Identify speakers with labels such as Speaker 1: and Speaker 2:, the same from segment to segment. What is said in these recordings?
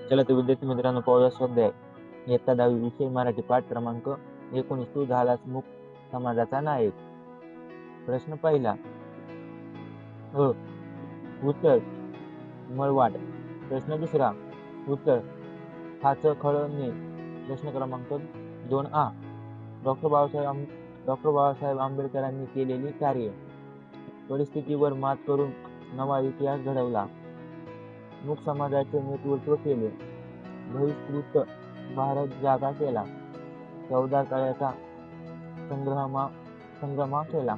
Speaker 1: चला तर विद्यार्थी मित्रांनो, पाहूया स्वाध्याय इयत्ता 10वी विषय मराठी पाठ क्रमांक 19. तू झालास मुक समाजाचा नायक. प्रश्न पहिला. उत्तर मळवाट. प्रश्न दुसरा. उत्तर खाचखळणे. प्रश्न क्रमांक 2 डॉक्टर बाबासाहेब आंबेडकरांनी केलेली कार्य. परिस्थितीवर मात करून नवा इतिहास घडवला. मूक समाजाचे नेतृत्व केले. बहिष्कृत भारत जागा केला. 14 तळ्याचा संग्राम केला.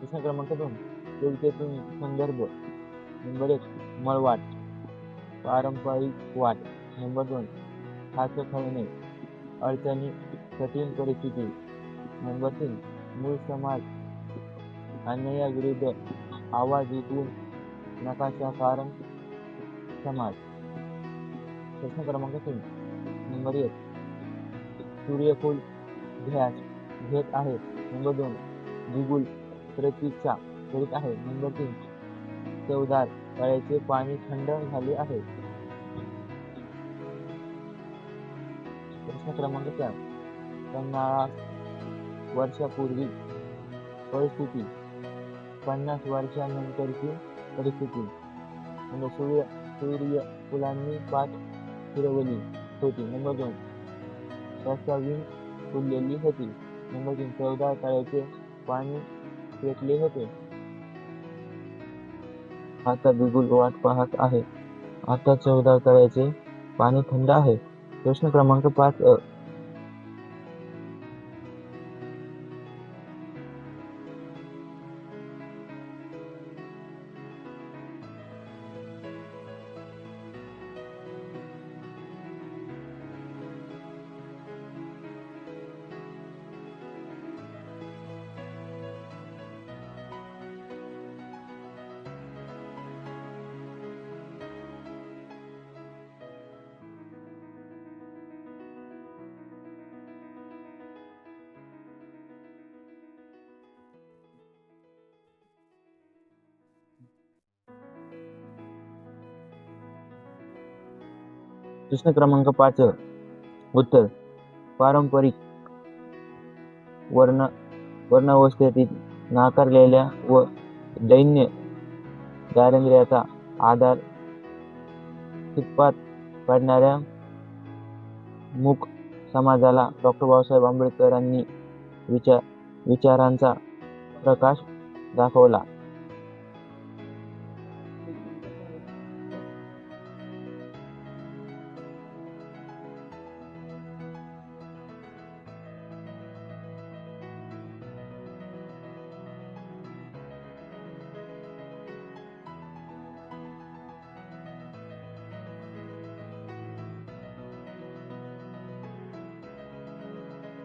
Speaker 1: प्रश्न क्रमांक 2. योग्यतेतून संदर्भ. नंबर 1 मळवाट, पारंपरिक वाट. नंबर 2 खाचखळणे, अडचणी, कठीण परिस्थिती. नंबर 3 मूळ समाज, अन्यायाविरुद्ध आवाज उठवून नकाशा कारण समाज. प्रश्न क्रमांक 3. नंबर 1 सूर्यफूल घेत आहे. नंबर 2 बिगुल प्रतीक्षा करीत आहे. नंबर 3 चवदार तळ्याचे पाणी थंड झाले आहे. प्रश्न क्रमांक 4 50 वर्षापूर्वी परिस्थिती, 50 वर्षानंतरची परिस्थिती. म्हणजे सूर्यफुलांनी पाठ फिरवली होती. नंबर 2 रस्त्यावीण फुललेली होती. नंबर 3 चवदार तळ्याचे पाणी पेटले होते. आता बिगुल वाट पाहत आहे. आता चवदार तळ्याचे पाणी थंड आहे. प्रश्न क्रमांक 5 प्रश्न क्रमांक 5 उत्तर पारंपरिक वर्णावस्थेतील नाकारलेल्या व दैन्य दारिद्र्याचा आधार खितपात पडणाऱ्या मूक समाजाला डॉक्टर बाबासाहेब आंबेडकरांनी विचारांचा प्रकाश दाखवला.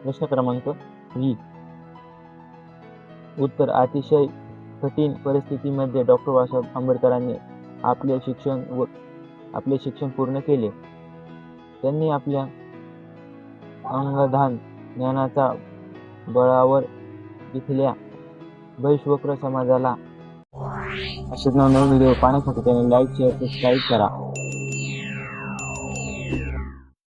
Speaker 1: प्रश्न क्रमांक 20 उत्तर अतिशय कठीण परिस्थितीमध्ये डॉक्टर बाबासाहेब आंबेडकरांनी आपले शिक्षण पूर्ण केले. त्यांनी आपल्या अंगधान ज्ञानाच्या बळावर इथल्या बहिष्वक्र समाजाला असे नवनवीन व्हिडिओ पाहण्यासाठी त्यांनी लाईक, शेअर, सबस्क्राईब करा.